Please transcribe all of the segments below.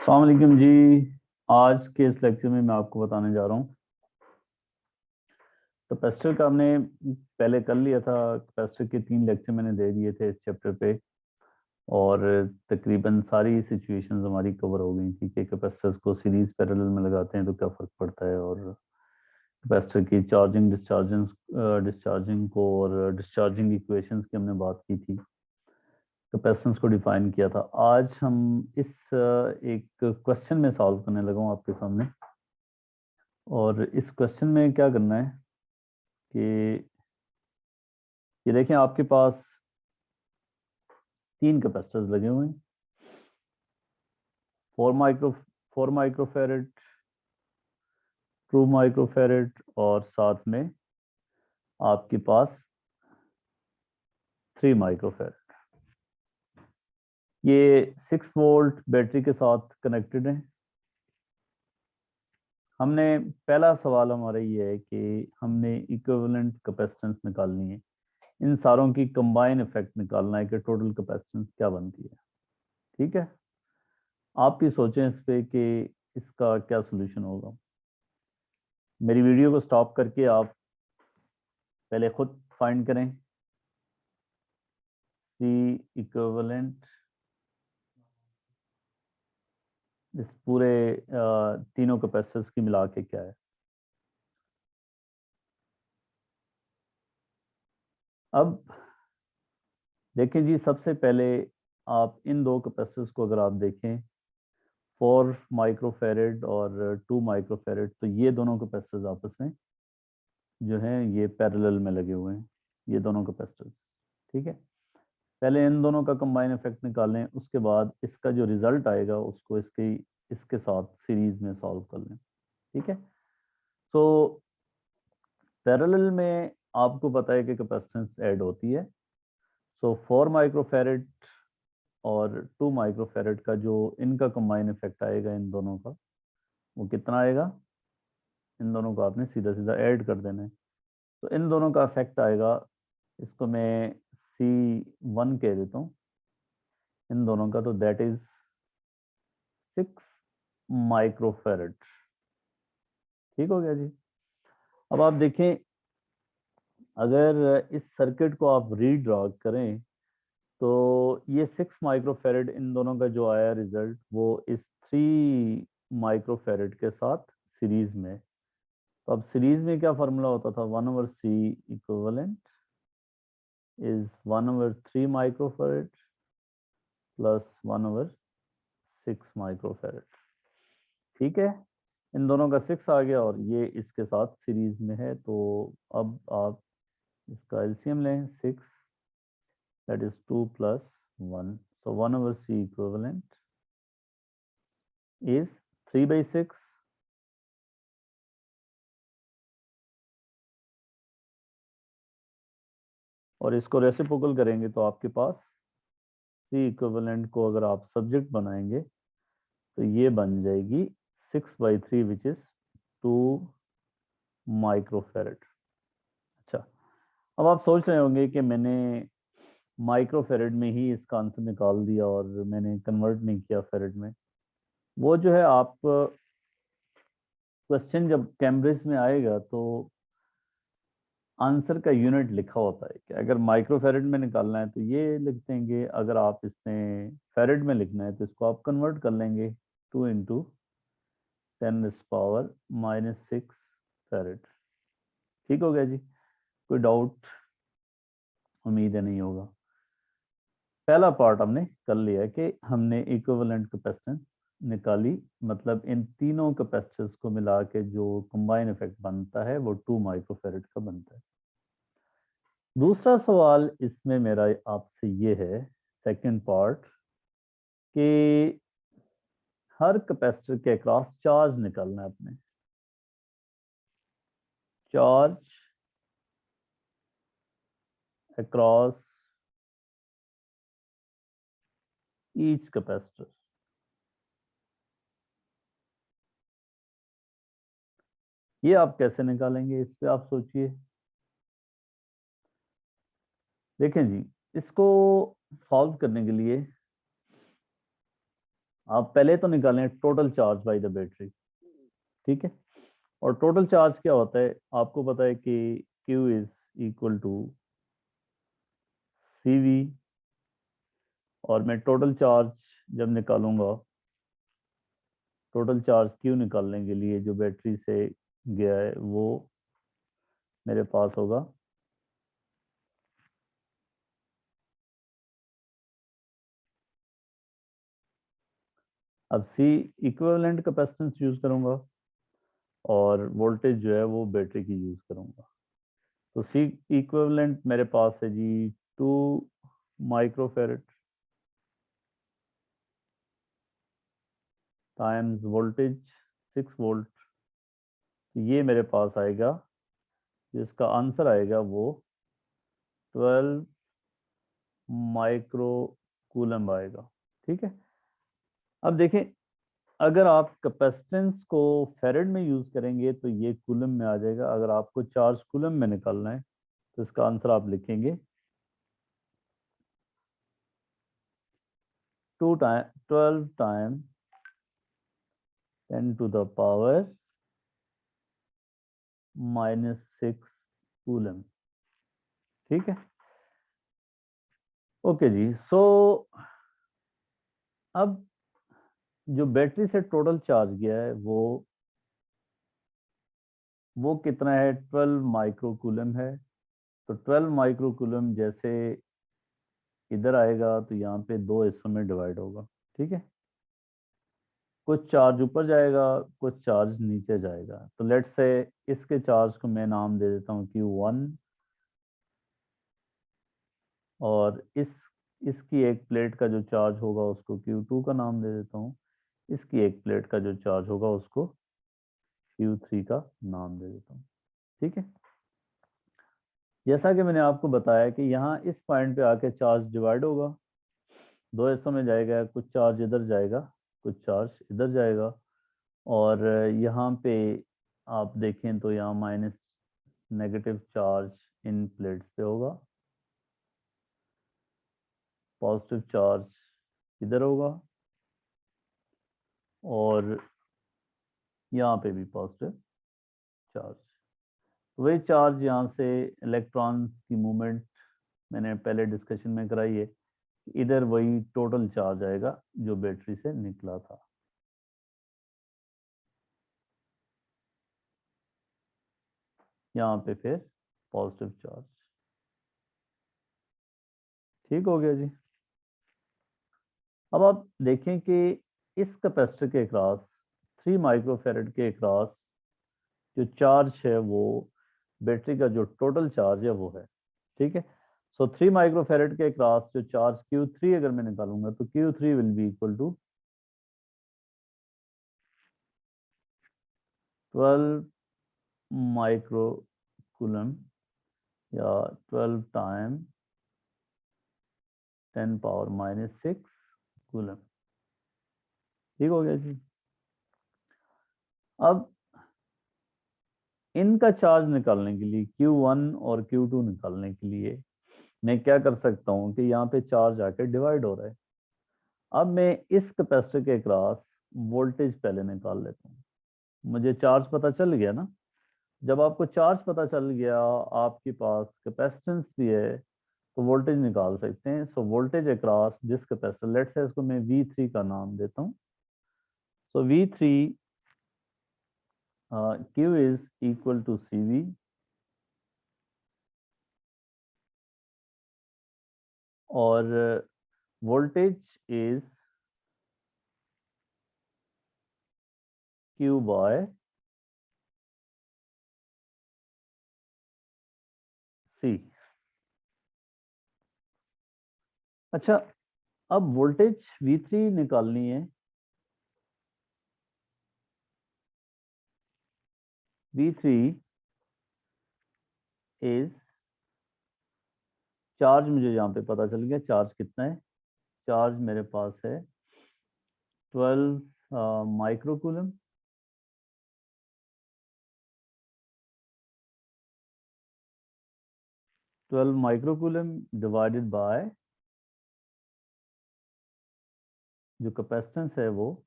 अस्सलाम वालेकुम जी। आज के इस लेक्चर में मैं आपको बताने जा रहा हूँ कैपेसिटर का। हमने पहले कर लिया था। कैपेसिटर के 3 लेक्चर मैंने दे दिए थे इस चैप्टर पे, और तकरीबन सारी सिचुएशंस हमारी कवर हो गई थी कि कैपेसिटर्स को सीरीज पैरेलल में लगाते हैं तो क्या फ़र्क पड़ता है, और कैपेसिटर की चार्जिंग डिस्चार्जिंग को और डिस्चार्जिंग इक्वेशंस की हमने बात की थी, कैपेसिटेंस को डिफाइन किया था। आज हम इस एक क्वेश्चन में सॉल्व करने लगा हूँ आपके सामने। और इस क्वेश्चन में क्या करना है कि ये देखें, आपके पास 3 कैपेसिटर्स लगे हुए हैं, 4 माइक्रोफेरेड, 2 माइक्रोफेरेड, और साथ में आपके पास 3 माइक्रोफेरेड। ये 6 वोल्ट बैटरी के साथ कनेक्टेड है। हमने पहला सवाल हमारा ये है कि हमने इक्विवेलेंट कैपेसिटेंस निकालनी है, इन सारों की कंबाइन इफेक्ट निकालना है कि टोटल कैपेसिटेंस क्या बनती है। ठीक है, आप भी सोचें इस पे कि इसका क्या सोल्यूशन होगा। मेरी वीडियो को स्टॉप करके आप पहले खुद फाइंड करें सी इक्विवेलेंट इस पूरे तीनों कैपेसिटर्स की मिला के क्या है। अब देखें जी, सबसे पहले आप इन 2 कैपेसिटर्स को अगर आप देखें, 4 माइक्रोफेरेड और 2 माइक्रोफेरेड, तो ये दोनों कैपेसिटर्स आपस में जो हैं ये पैरेलल में लगे हुए हैं, ये दोनों कैपेसिटर्स। ठीक है, पहले इन दोनों का कंबाइन इफेक्ट निकालें, उसके बाद इसका जो रिजल्ट आएगा उसको इसके साथ सीरीज में सॉल्व कर लें। ठीक है, तो पैरेलल में आपको पता है कि कैपेसिटेंस ऐड होती है। सो 4 माइक्रोफेरेड और 2 माइक्रोफेरेड का जो इनका कंबाइन इफेक्ट आएगा इन दोनों का, वो कितना आएगा। इन दोनों को आपने सीधा सीधा ऐड कर देना है, तो इन दोनों का इफेक्ट आएगा, इसको मैं C1 कह देता हूँ इन दोनों का, तो दैट इज 6 माइक्रोफेरेड। ठीक हो गया जी। अब आप देखें, अगर इस सर्किट को आप रीड्रॉ करें तो ये 6 माइक्रोफेरेड इन दोनों का जो आया रिजल्ट, वो इस 3 माइक्रोफेरेड के साथ सीरीज में। तो अब सीरीज में क्या फार्मूला होता था, 1/C equivalent is 1/3 microfarad plus 1/6 microfarad. ठीक है, इन दोनों का 6 आ गया और ये इसके साथ सीरीज में है, तो अब आप इसका एलसीएम लें, 6 that is 2 plus 1, so 1/C equivalent is 3/6 और इसको रेसिप्रोकल करेंगे तो आपके पास C इक्विवेलेंट को अगर आप सब्जेक्ट बनाएंगे तो ये बन जाएगी 6/3 विच इज 2 माइक्रोफेरेड। अच्छा, अब आप सोच रहे होंगे कि मैंने माइक्रोफेरेड में ही इसका आंसर निकाल दिया और मैंने कन्वर्ट नहीं किया फेरेड में। वो जो है, आप क्वेश्चन जब कैम्ब्रिज में आएगा तो आंसर का यूनिट लिखा होता है कि अगर माइक्रोफेरेड में निकालना है तो ये लिख देंगे, अगर आप इसमें फेरेड में लिखना है तो इसको आप कन्वर्ट कर लेंगे, 2 × 10⁻⁻6 फेरेड। ठीक हो गया जी, कोई डाउट उम्मीद है नहीं होगा। पहला पार्ट हमने कर लिया है कि हमने इक्विवेलेंट कैपेसिटेंस निकाली, मतलब इन तीनों कैपेसिटर्स को मिला के जो कंबाइन इफेक्ट बनता है वो 2 माइक्रोफेरेड का बनता है। दूसरा सवाल इसमें मेरा आपसे ये है, सेकंड पार्ट, कि हर कैपेसिटर के अक्रॉस चार्ज निकालना है अपने, चार्ज अक्रॉस ईच कैपेसिटर। ये आप कैसे निकालेंगे, इस पे आप सोचिए। देखें जी, इसको सॉल्व करने के लिए आप पहले तो निकालें total charge by the battery, ठीक है। और टोटल चार्ज क्या होता है, आपको पता है कि Q is equal to CV। और मैं टोटल चार्ज जब निकालूंगा, टोटल चार्ज Q निकालने के लिए जो बैटरी से गया है वो मेरे पास होगा अब C इक्विवेलेंट कैपेसिटेंस यूज करूंगा और वोल्टेज जो है वो बैटरी की यूज करूंगा। तो C इक्विवेलेंट मेरे पास है जी 2 माइक्रोफेरेड टाइम्स वोल्टेज 6 वोल्ट। ये मेरे पास आएगा, जिसका आंसर आएगा वो 12 माइक्रो कूलम आएगा, ठीक है। अब देखें, अगर आप कैपेसिटेंस को फेरेड में यूज करेंगे तो ये कूलम में आ जाएगा। अगर आपको चार्ज कूलम में निकालना है तो इसका आंसर आप लिखेंगे 12 टाइम 10⁻⁻⁻6 कूलम, ठीक है। ओके जी। सो अब जो बैटरी से टोटल चार्ज गया है वो कितना है, 12 माइक्रो कूलम है। तो 12 माइक्रो कूलम जैसे इधर आएगा तो यहाँ पे 2 हिस्सों में डिवाइड होगा, ठीक है। कुछ चार्ज ऊपर जाएगा, कुछ चार्ज नीचे जाएगा। तो लेट्स से इसके चार्ज को मैं नाम दे देता हूँ Q1, और इसकी एक प्लेट का जो चार्ज होगा उसको Q2 का नाम दे देता हूँ। इसकी एक प्लेट का जो चार्ज होगा उसको Q3 का नाम दे देता हूँ, ठीक है। जैसा कि मैंने आपको बताया कि यहाँ इस पॉइंट पे आके चार्ज डिवाइड होगा, 2 हिस्सों में जाएगा। कुछ चार्ज इधर जाएगा, कुछ चार्ज इधर जाएगा। और यहाँ पे आप देखें तो यहाँ minus negative charge in plates पे होगा, पॉजिटिव चार्ज इधर होगा, और यहाँ पे भी पॉजिटिव चार्ज। वही चार्ज यहाँ से इलेक्ट्रॉन्स की मूवमेंट मैंने पहले डिस्कशन में कराई है। इधर वही टोटल चार्ज आएगा जो बैटरी से निकला था। यहाँ पे फिर पॉजिटिव चार्ज, ठीक हो गया जी। अब आप देखें कि इस कैपेसिटर के अक्रॉस 3 माइक्रोफेरेड के अक्रॉस जो चार्ज है वो बैटरी का जो टोटल चार्ज है वो है, ठीक है। सो 3 माइक्रोफेरेड के अक्रॉस जो चार्ज Q3 अगर मैं निकालूंगा तो Q3 will be equal to 12 micro coulomb या 12 टाइम 10⁻⁻⁶ कूलम, ठीक हो गया जी। अब इनका चार्ज निकालने के लिए Q1 और Q2 निकालने के लिए मैं क्या कर सकता हूँ कि यहाँ पे चार्ज आके डिवाइड हो रहा है। अब मैं इस कैपेसिटर के अक्रॉस वोल्टेज पहले निकाल लेता हूँ। मुझे चार्ज पता चल गया ना। जब आपको चार्ज पता चल गया, आपके पास कैपेसिटेंस भी है, तो वोल्टेज निकाल सकते हैं। So voltage across this capacitor, let's say इसको मैं V3 का नाम देता हूँ। So V3 Q is equal to CV, और voltage is Q by C। अच्छा, अब वोल्टेज V3 निकालनी है। V3 इज, चार्ज मुझे यहाँ पे पता चल गया चार्ज कितना है। चार्ज मेरे पास है 12 माइक्रोकूलम, 12 माइक्रोकूलम डिवाइडेड बाय जो कैपेसिटेंस है वो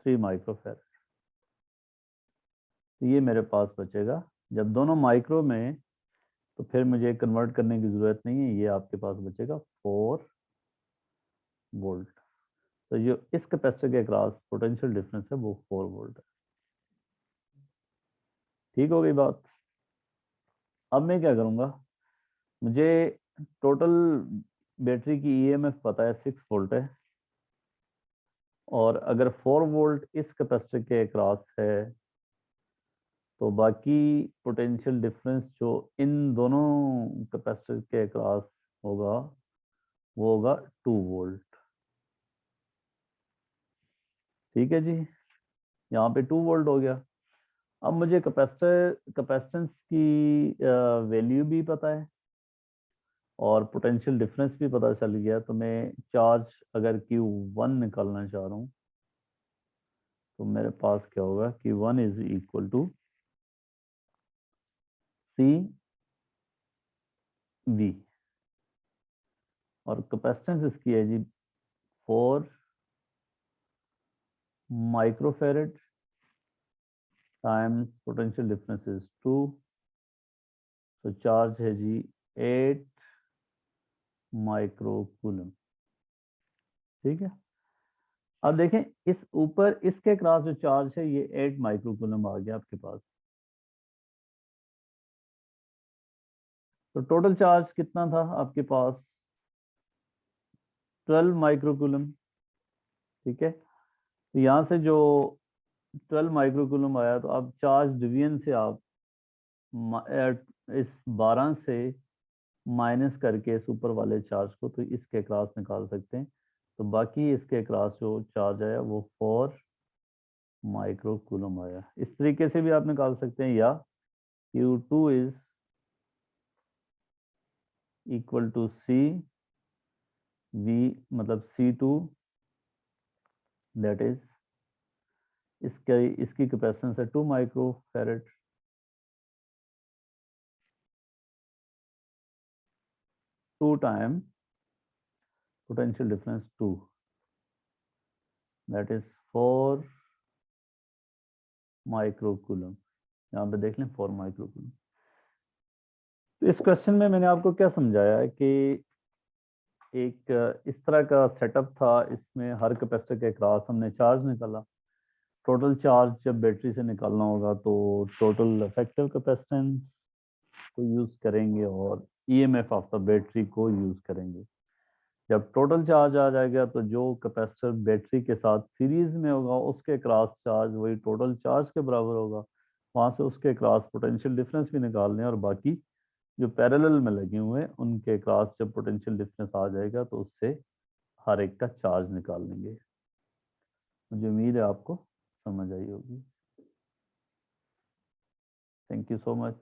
3 माइक्रोफैराड। तो ये मेरे पास बचेगा। जब दोनों माइक्रो में, तो फिर मुझे कन्वर्ट करने की ज़रूरत नहीं है, ये आपके पास बचेगा 4 वोल्ट। तो जो इस कैपेसिटर के अक्रॉस पोटेंशियल डिफरेंस है वो 4 वोल्ट है। ठीक हो गई बात। अब मैं क्या करूँगा, मुझे टोटल बैटरी की ईएमएफ पता है 6 वोल्ट है, और अगर 4 वोल्ट इस कैपेसिटर के अक्रॉस है तो बाकी पोटेंशियल डिफरेंस जो इन दोनों कैपेसिटर के अक्रॉस होगा वो होगा 2 वोल्ट। ठीक है जी, यहाँ पे 2 वोल्ट हो गया। अब मुझे कैपेसिटेंस की वैल्यू भी पता है और पोटेंशियल डिफरेंस भी पता चल गया। तो मैं चार्ज अगर Q1 निकालना चाह रहा हूँ तो मेरे पास क्या होगा, Q1 is equal to CV, और कैपेसिटेंस इसकी है जी 4 microfarad times potential difference is 2, तो चार्ज है जी 8 माइक्रोकूलम। ठीक है, अब देखें इस ऊपर इसके क्रॉस जो चार्ज है ये 8 माइक्रोकूलम आ गया आपके पास। तो टोटल चार्ज कितना था आपके पास, 12 माइक्रोकूलम। ठीक है, तो यहाँ से जो 12 माइक्रोकूलम आया, तो अब चार्ज डिवीजन से आप इस 12 से माइनस करके इस ऊपर वाले चार्ज को तो इसके क्रॉस निकाल सकते हैं। तो बाकी इसके क्रॉस जो चार्ज आया वो 4 माइक्रोकूलम आया। इस तरीके से भी आप निकाल सकते हैं, या Q2 is equal to CV, मतलब C2, दैट इज इसकी कैपेसिटेंस है 2 microfarad, 2 time potential difference 2, that is 4 microcoulomb. यहाँ पे देख लें 4 माइक्रोकूलम। तो इस क्वेश्चन में मैंने आपको क्या समझाया है कि एक इस तरह का सेटअप था, इसमें हर कैपेसिटर के क्रॉस हमने चार्ज निकाला। टोटल चार्ज जब बैटरी से निकालना होगा तो टोटल इफेक्टिव कैपेसिटेंस को यूज करेंगे और ईएमएफ ऑफ द बैटरी को यूज करेंगे। जब टोटल चार्ज आ जाएगा तो जो कैपेसिटर बैटरी के साथ सीरीज में होगा उसके क्रॉस चार्ज वही टोटल चार्ज के बराबर होगा। वहां से उसके क्रॉस पोटेंशियल डिफरेंस भी निकालने, और बाकी जो पैरेलल में लगे हुए हैं उनके क्रॉस जब पोटेंशियल डिफरेंस आ जाएगा तो उससे हर एक का चार्ज निकाल लेंगे। मुझे उम्मीद है आपको समझ आई होगी। Thank you so much.